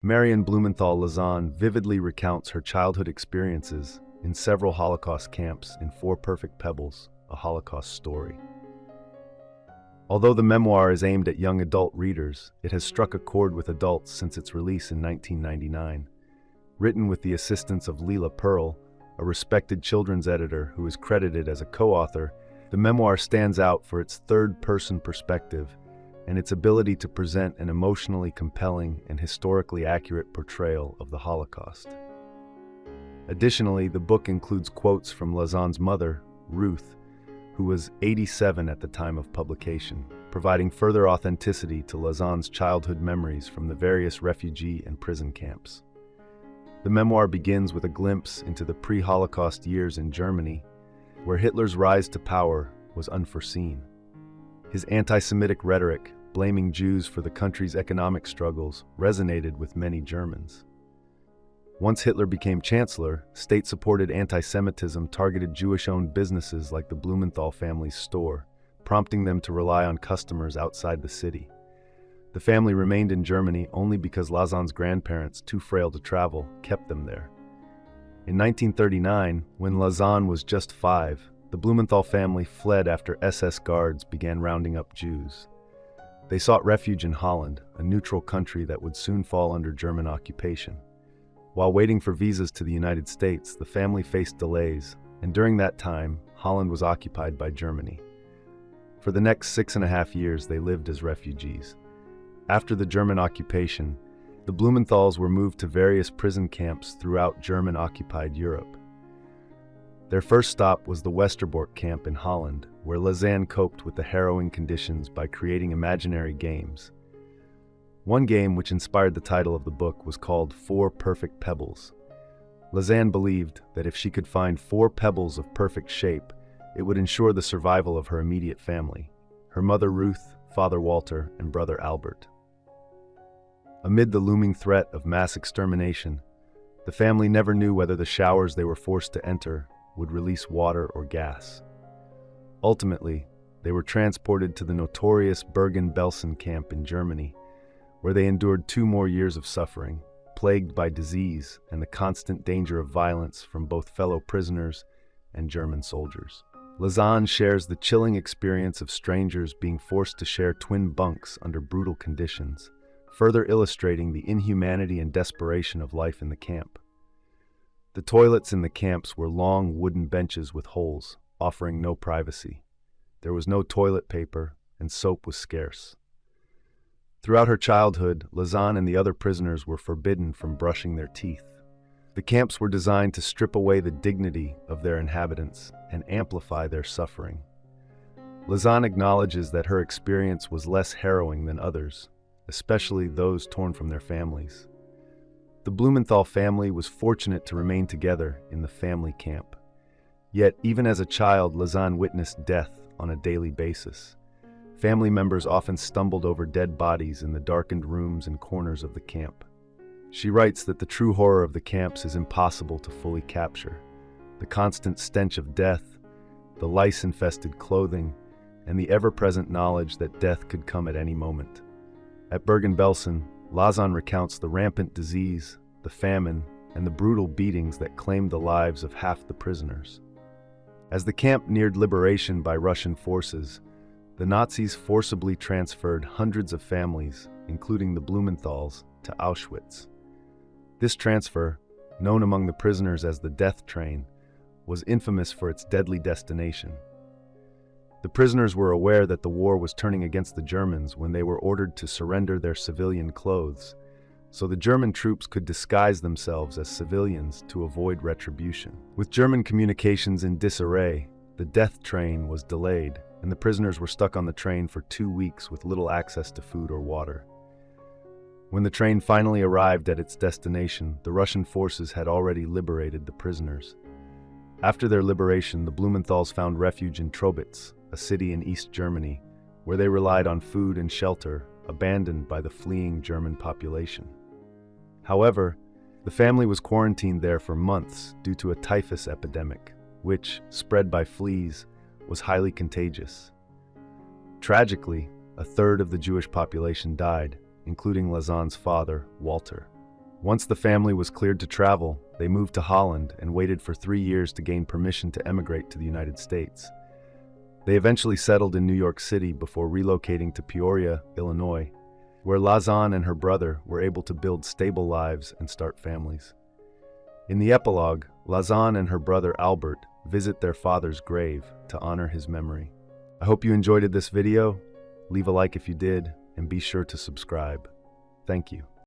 Marion Blumenthal Lazan vividly recounts her childhood experiences in several Holocaust camps in Perfect Pebbles, a Holocaust story. Although the memoir is aimed at young adult readers, it has struck a chord with adults since its release in 1999. Written with the assistance of Lila Perl, a respected children's editor who is credited as a co-author, the memoir stands out for its third-person perspective and its ability to present an emotionally compelling and historically accurate portrayal of the Holocaust. Additionally, the book includes quotes from Lazan's mother, Ruth, who was 87 at the time of publication, providing further authenticity to Lazan's childhood memories from the various refugee and prison camps. The memoir begins with a glimpse into the pre-Holocaust years in Germany, where Hitler's rise to power was unforeseen. His anti-Semitic rhetoric, blaming Jews for the country's economic struggles, resonated with many Germans. Once Hitler became chancellor, state-supported anti-Semitism targeted Jewish-owned businesses like the Blumenthal family's store, prompting them to rely on customers outside the city. The family remained in Germany only because Lazan's grandparents, too frail to travel, kept them there. In 1939, when Lazan was just 5, the Blumenthal family fled after SS guards began rounding up Jews. They sought refuge in Holland, a neutral country that would soon fall under German occupation. While waiting for visas to the United States, the family faced delays, and during that time, Holland was occupied by Germany. For the next 6.5 years, they lived as refugees. After the German occupation, the Blumenthals were moved to various prison camps throughout German-occupied Europe. Their first stop was the Westerbork camp in Holland, where Lazan coped with the harrowing conditions by creating imaginary games. One game which inspired the title of the book was called Perfect Pebbles. Lazan believed that if she could find 4 pebbles of perfect shape, it would ensure the survival of her immediate family, her mother Ruth, father Walter, and brother Albert. Amid the looming threat of mass extermination, the family never knew whether the showers they were forced to enter would release water or gas. Ultimately, they were transported to the notorious Bergen-Belsen camp in Germany, where they endured 2 more years of suffering, plagued by disease and the constant danger of violence from both fellow prisoners and German soldiers. Lazan shares the chilling experience of strangers being forced to share twin bunks under brutal conditions, further illustrating the inhumanity and desperation of life in the camp. The toilets in the camps were long wooden benches with holes, offering no privacy. There was no toilet paper, and soap was scarce. Throughout her childhood, Lazan and the other prisoners were forbidden from brushing their teeth. The camps were designed to strip away the dignity of their inhabitants and amplify their suffering. Lazan acknowledges that her experience was less harrowing than others, especially those torn from their families. The Blumenthal family was fortunate to remain together in the family camp. Yet, even as a child, Lazan witnessed death on a daily basis. Family members often stumbled over dead bodies in the darkened rooms and corners of the camp. She writes that the true horror of the camps is impossible to fully capture. The constant stench of death, the lice-infested clothing, and the ever-present knowledge that death could come at any moment. At Bergen-Belsen, Lazan recounts the rampant disease, the famine, and the brutal beatings that claimed the lives of half the prisoners. As the camp neared liberation by Russian forces, the Nazis forcibly transferred hundreds of families, including the Blumenthals, to Auschwitz. This transfer, known among the prisoners as the death train, was infamous for its deadly destination. The prisoners were aware that the war was turning against the Germans when they were ordered to surrender their civilian clothes, so the German troops could disguise themselves as civilians to avoid retribution. With German communications in disarray, the death train was delayed, and the prisoners were stuck on the train for 2 weeks with little access to food or water. When the train finally arrived at its destination, the Russian forces had already liberated the prisoners. After their liberation, the Blumenthals found refuge in Trobitz, a city in East Germany, where they relied on food and shelter, abandoned by the fleeing German population. However, the family was quarantined there for months due to a typhus epidemic, which, spread by fleas, was highly contagious. Tragically, a third of the Jewish population died, including Lazan's father, Walter. Once the family was cleared to travel, they moved to Holland and waited for 3 years to gain permission to emigrate to the United States. They eventually settled in New York City before relocating to Peoria, Illinois, where Lazan and her brother were able to build stable lives and start families. In the epilogue, Lazan and her brother Albert visit their father's grave to honor his memory. I hope you enjoyed this video. Leave a like if you did, and be sure to subscribe. Thank you.